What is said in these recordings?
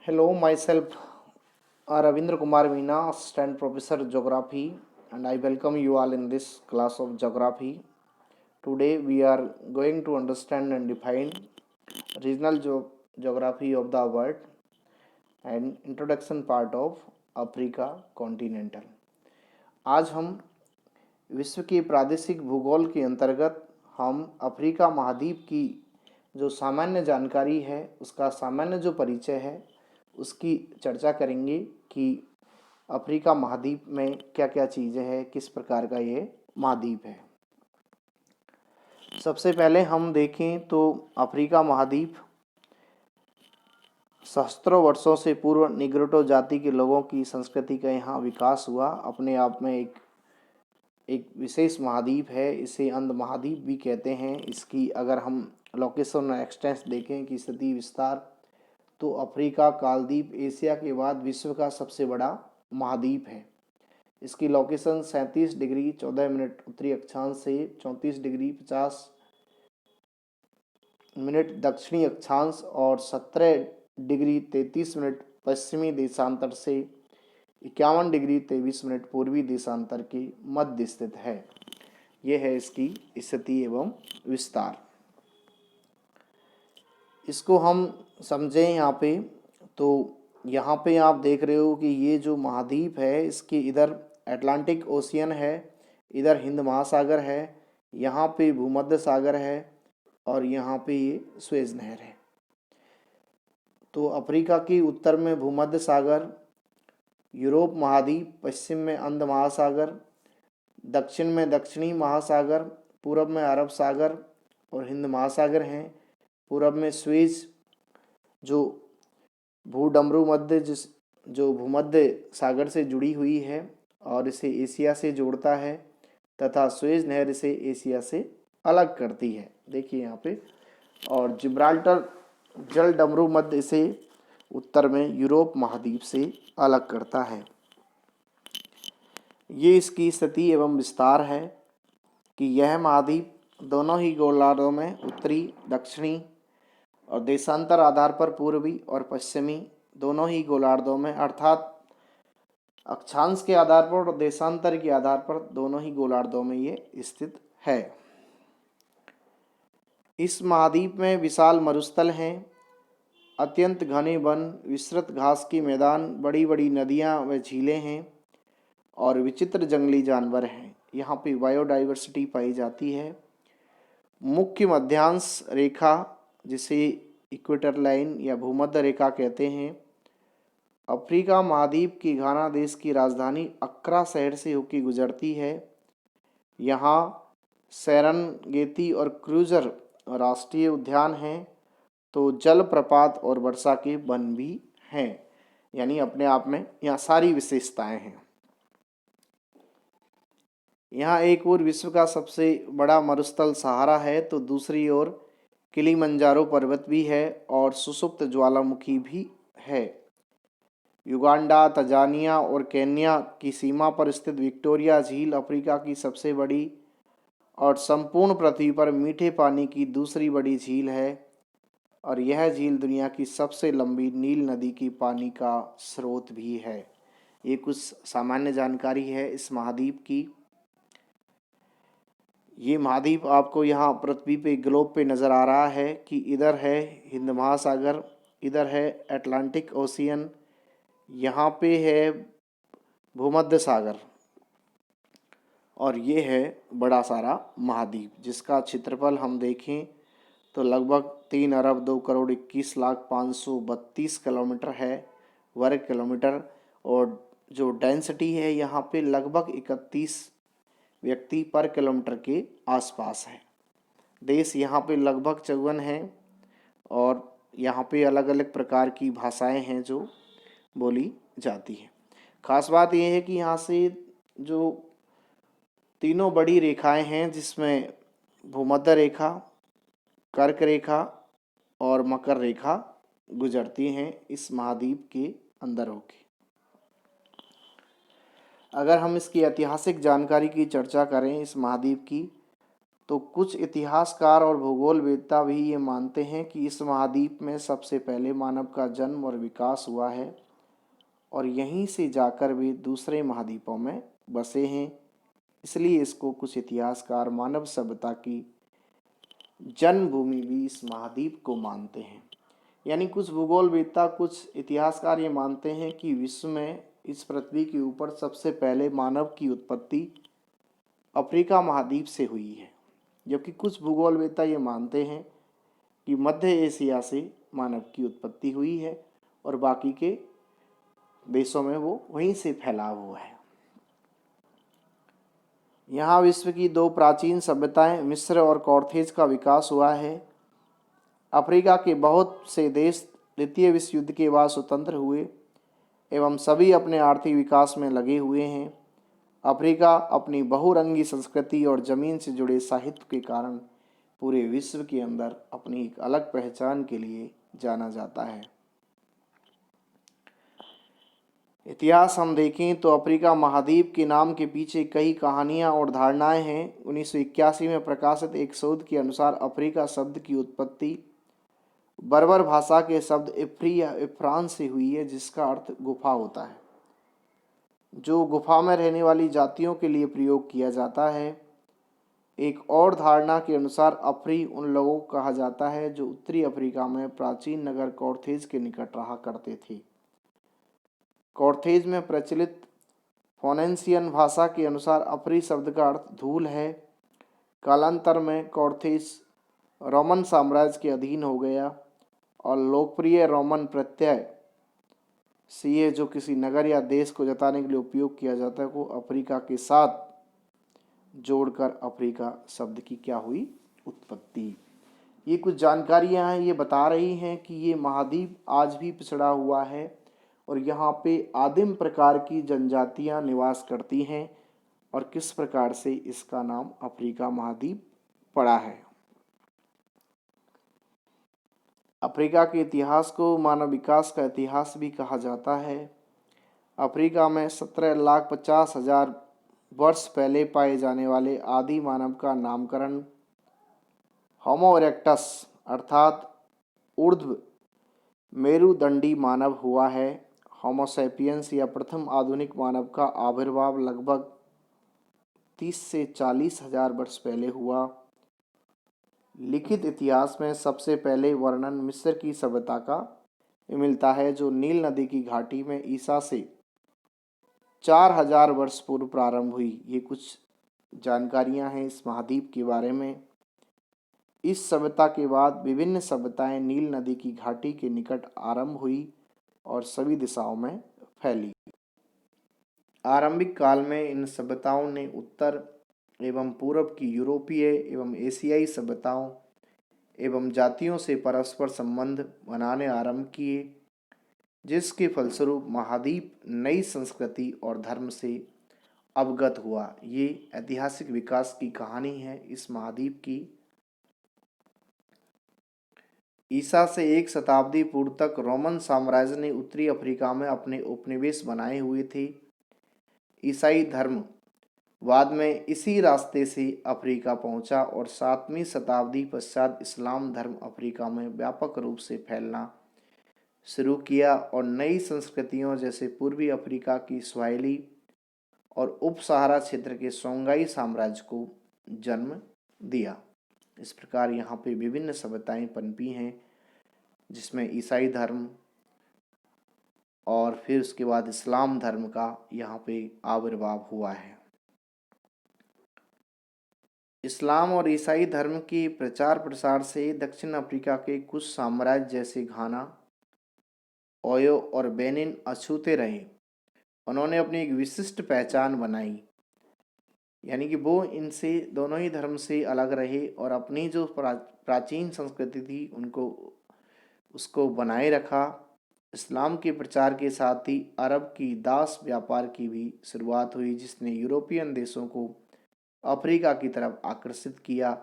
Hello, myself Ravindra Kumar Meena, Assistant Professor Geography, and I welcome you all in this class of Geography. Today we are going to understand and define regional geography of the world and introduction part of Africa continental. आज हम विश्व के प्रादेशिक भूगोल के अंतर्गत हम Africa महाद्वीप की जो सामान्य जानकारी है, उसका सामान्य जो परिचय है उसकी चर्चा करेंगे कि अफ्रीका महाद्वीप में क्या क्या चीज़ें हैं, किस प्रकार का ये महाद्वीप है। सबसे पहले हम देखें तो अफ्रीका महाद्वीप सहस्त्रों वर्षों से पूर्व निग्रोटो जाति के लोगों की संस्कृति का यहाँ विकास हुआ। अपने आप में एक विशेष महाद्वीप है, इसे अंध महाद्वीप भी कहते हैं। इसकी अगर हम लोकेशन और एक्सटेंस देखें कि स्थिति विस्तार, तो अफ्रीका कालद्वीप एशिया के बाद विश्व का सबसे बड़ा महाद्वीप है। इसकी लोकेशन 37 डिग्री 14 मिनट उत्तरी अक्षांश से 34 डिग्री 50 मिनट दक्षिणी अक्षांश और 17 डिग्री 33 मिनट पश्चिमी देशांतर से 51 डिग्री 23 मिनट पूर्वी देशांतर के मध्य स्थित है। यह है इसकी स्थिति एवं विस्तार। इसको हम समझें यहाँ पे, तो यहाँ पे आप देख रहे हो कि ये जो महाद्वीप है, इसके इधर अटलांटिक ओशियन है, इधर हिंद महासागर है, यहाँ पे भूमध्य सागर है और यहाँ पे ये सुएज नहर है। तो अफ्रीका की उत्तर में भूमध्य सागर, यूरोप महाद्वीप, पश्चिम में अंध महासागर, दक्षिण में दक्षिणी महासागर, पूरब में अरब सागर और हिंद महासागर हैं। पूरब में स्वेज जो भूडमरू मध्य जो भूमध्य सागर से जुड़ी हुई है और इसे एशिया से जोड़ता है, तथा स्वेज नहर इसे एशिया से अलग करती है। देखिए यहाँ पे, और जिब्राल्टर जल डमरू मध्य इसे उत्तर में यूरोप महाद्वीप से अलग करता है। ये इसकी स्थिति एवं विस्तार है कि यह महाद्वीप दोनों ही गोलार्धों में उत्तरी, दक्षिणी और देशांतर आधार पर पूर्वी और पश्चिमी दोनों ही गोलार्धों में, अर्थात अक्षांश के आधार पर और देशांतर के आधार पर दोनों ही गोलार्धों में ये स्थित है। इस महाद्वीप में विशाल मरुस्थल हैं, अत्यंत घने वन, विस्तृत घास के मैदान, बड़ी बड़ी नदियाँ व झीलें हैं और विचित्र जंगली जानवर हैं। यहाँ पे बायोडाइवर्सिटी पाई जाती है। मुख्य मध्यांश रेखा, जिसे इक्वेटर लाइन या भूमध्य रेखा कहते हैं, अफ्रीका महाद्वीप की घाना देश की राजधानी अक्रा शहर से होकर गुजरती है। यहाँ सेरेंगेती और क्रूजर राष्ट्रीय उद्यान हैं, तो जलप्रपात और वर्षा के वन भी हैं। यानी अपने आप में यहाँ सारी विशेषताएं हैं। यहाँ एक ओर विश्व का सबसे बड़ा मरुस्थल सहारा है, तो दूसरी ओर किलिमंजारो पर्वत भी है और सुसुप्त ज्वालामुखी भी है। युगांडा, तंजानिया और केन्या की सीमा पर स्थित विक्टोरिया झील अफ्रीका की सबसे बड़ी और संपूर्ण पृथ्वी पर मीठे पानी की दूसरी बड़ी झील है और यह झील दुनिया की सबसे लंबी नील नदी की पानी का स्रोत भी है। ये कुछ सामान्य जानकारी है इस महाद्वीप की। ये महाद्वीप आपको यहाँ पृथ्वी पे ग्लोब पे नज़र आ रहा है कि इधर है हिंद महासागर, इधर है अटलांटिक ओशियन, यहाँ पे है भूमध्य सागर और ये है बड़ा सारा महाद्वीप, जिसका क्षेत्रफल हम देखें तो लगभग 3 अरब 2 करोड़ 21 लाख 532 किलोमीटर है, वर्ग किलोमीटर। और जो डेंसिटी है यहाँ पे लगभग 31 व्यक्ति पर किलोमीटर के आसपास है। देश यहाँ पे लगभग 54 हैं और यहाँ पे अलग अलग प्रकार की भाषाएं हैं जो बोली जाती हैं। खास बात यह है कि यहाँ से जो तीनों बड़ी रेखाएं हैं, जिसमें भूमध्य रेखा, कर्क रेखा और मकर रेखा गुजरती हैं इस महाद्वीप के अंदर होके। अगर हम इसकी ऐतिहासिक जानकारी की चर्चा करें इस महाद्वीप की, तो कुछ इतिहासकार और भूगोलवेत्ता भी ये मानते हैं कि इस महाद्वीप में सबसे पहले मानव का जन्म और विकास हुआ है और यहीं से जाकर वे दूसरे महाद्वीपों में बसे हैं। इसलिए इसको कुछ इतिहासकार मानव सभ्यता की जन्मभूमि भी इस महाद्वीप को मानते हैं। यानी कुछ भूगोलवेत्ता, कुछ इतिहासकार ये मानते हैं कि विश्व में इस पृथ्वी के ऊपर सबसे पहले मानव की उत्पत्ति अफ्रीका महाद्वीप से हुई है, जबकि कुछ भूगोलवेत्ता ये मानते हैं कि मध्य एशिया से मानव की उत्पत्ति हुई है और बाकी के देशों में वो वहीं से फैला हुआ है। यहाँ विश्व की दो प्राचीन सभ्यताएं मिस्र और कॉर्थेज का विकास हुआ है। अफ्रीका के बहुत से देश द्वितीय विश्व युद्ध के बाद स्वतंत्र हुए एवं सभी अपने आर्थिक विकास में लगे हुए हैं। अफ्रीका अपनी बहुरंगी संस्कृति और जमीन से जुड़े साहित्य के कारण पूरे विश्व के अंदर अपनी एक अलग पहचान के लिए जाना जाता है। इतिहास हम देखें तो अफ्रीका महाद्वीप के नाम के पीछे कई कहानियां और धारणाएं हैं। 1981 में प्रकाशित एक शोध के अनुसार अफ्रीका शब्द की उत्पत्ति बर्बर भाषा के शब्द इफ्री या इफ्रान से हुई है, जिसका अर्थ गुफा होता है, जो गुफा में रहने वाली जातियों के लिए प्रयोग किया जाता है। एक और धारणा के अनुसार अफ्री उन लोगों को कहा जाता है जो उत्तरी अफ्रीका में प्राचीन नगर कॉर्थेज के निकट रहा करते थे। कॉर्थेज में प्रचलित फोनेंसियन भाषा के अनुसार अफ्री शब्द का अर्थ धूल है। कालांतर में कॉर्थेज रोमन साम्राज्य के अधीन हो गया और लोकप्रिय रोमन प्रत्यय सीए, जो किसी नगर या देश को जताने के लिए उपयोग किया जाता है, को अफ्रीका के साथ जोड़कर अफ्रीका शब्द की क्या हुई, उत्पत्ति। ये कुछ जानकारियां हैं, ये बता रही हैं कि ये महाद्वीप आज भी पिछड़ा हुआ है और यहाँ पे आदिम प्रकार की जनजातियां निवास करती हैं और किस प्रकार से इसका नाम अफ्रीका महाद्वीप पड़ा है। अफ्रीका के इतिहास को मानव विकास का इतिहास भी कहा जाता है। अफ्रीका में 17,50,000 वर्ष पहले पाए जाने वाले आदि मानव का नामकरण होमो इरेक्टस अर्थात ऊर्ध्व मेरुदंडी मानव हुआ है। होमो सैपियंस या प्रथम आधुनिक मानव का आविर्भाव लगभग 30 से 40,000 वर्ष पहले हुआ। लिखित इतिहास में सबसे पहले वर्णन मिस्र की सभ्यता का मिलता है, जो नील नदी की घाटी में ईसा से 4,000 वर्ष पूर्व प्रारंभ हुई। ये कुछ जानकारियां हैं इस महाद्वीप के बारे में। इस सभ्यता के बाद विभिन्न सभ्यताएं नील नदी की घाटी के निकट आरंभ हुई और सभी दिशाओं में फैली। आरंभिक काल में इन सभ्यताओं ने उत्तर एवं पूर्व की यूरोपीय एवं एशियाई सभ्यताओं एवं जातियों से परस्पर संबंध बनाने आरंभ किए, जिसके फलस्वरूप महाद्वीप नई संस्कृति और धर्म से अवगत हुआ। ये ऐतिहासिक विकास की कहानी है इस महाद्वीप की। ईसा से 1 शताब्दी पूर्व तक रोमन साम्राज्य ने उत्तरी अफ्रीका में अपने उपनिवेश बनाए हुए थे। ईसाई धर्म बाद में इसी रास्ते से अफ्रीका पहुंचा और 7वीं शताब्दी पश्चात इस्लाम धर्म अफ्रीका में व्यापक रूप से फैलना शुरू किया और नई संस्कृतियों जैसे पूर्वी अफ्रीका की स्वाहिली और उप सहारा क्षेत्र के सोंगाई साम्राज्य को जन्म दिया। इस प्रकार यहाँ पे विभिन्न सभ्यताएं पनपी हैं, जिसमें ईसाई धर्म और फिर उसके बाद इस्लाम धर्म का यहाँ पे आविर्भाव हुआ है। इस्लाम और ईसाई धर्म के प्रचार प्रसार से दक्षिण अफ्रीका के कुछ साम्राज्य जैसे घाना, ओयो और बेनिन अछूते रहे। उन्होंने अपनी एक विशिष्ट पहचान बनाई, यानी कि वो इनसे दोनों ही धर्म से अलग रहे और अपनी जो प्राचीन संस्कृति थी उसको बनाए रखा। इस्लाम के प्रचार के साथ ही अरब की दास व्यापार की भी शुरुआत हुई, जिसने यूरोपियन देशों को अफ्रीका की तरफ आकर्षित किया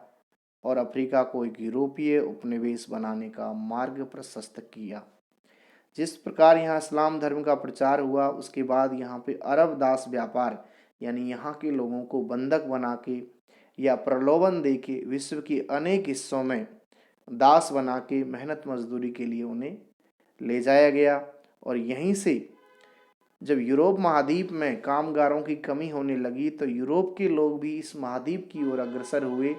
और अफ्रीका को एक यूरोपीय उपनिवेश बनाने का मार्ग प्रशस्त किया। जिस प्रकार यहाँ इस्लाम धर्म का प्रचार हुआ, उसके बाद यहाँ पे अरब दास व्यापार यानी यहाँ के लोगों को बंधक बना के या प्रलोभन देके विश्व के अनेक हिस्सों में दास बना के मेहनत मजदूरी के लिए उन्हें ले जाया गया। और यहीं से जब यूरोप महाद्वीप में कामगारों की कमी होने लगी तो यूरोप के लोग भी इस महाद्वीप की ओर अग्रसर हुए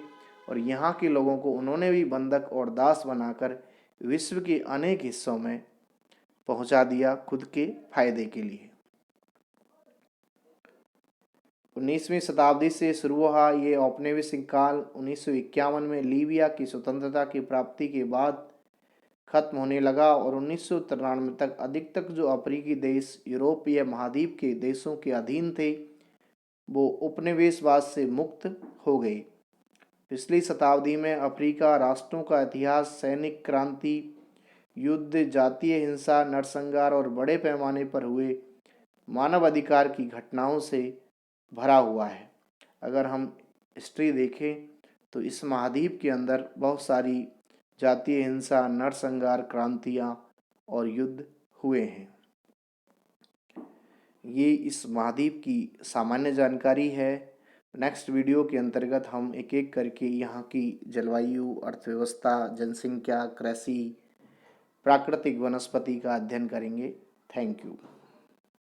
और यहाँ के लोगों को उन्होंने भी बंधक और दास बनाकर विश्व के अनेक हिस्सों में पहुंचा दिया खुद के फायदे के लिए। 19वीं शताब्दी से शुरू हुआ ये औपनिवेशिक काल 1951 में लीबिया की स्वतंत्रता की प्राप्ति के बाद खत्म होने लगा और 1993 तक अधिक तक जो अफ्रीकी देश यूरोपीय महाद्वीप के देशों के अधीन थे वो उपनिवेशवाद से मुक्त हो गए। पिछली शताब्दी में अफ्रीका राष्ट्रों का इतिहास सैनिक क्रांति, युद्ध, जातीय हिंसा, नरसंहार और बड़े पैमाने पर हुए मानवाधिकार की घटनाओं से भरा हुआ है। अगर हम हिस्ट्री देखें तो इस महाद्वीप के अंदर बहुत सारी जातीय हिंसा, नरसंहार, क्रांतियाँ और युद्ध हुए हैं। ये इस महाद्वीप की सामान्य जानकारी है। नेक्स्ट वीडियो के अंतर्गत हम एक एक करके यहाँ की जलवायु, अर्थव्यवस्था, जनसंख्या, कृषि, प्राकृतिक वनस्पति का अध्ययन करेंगे। Thank you.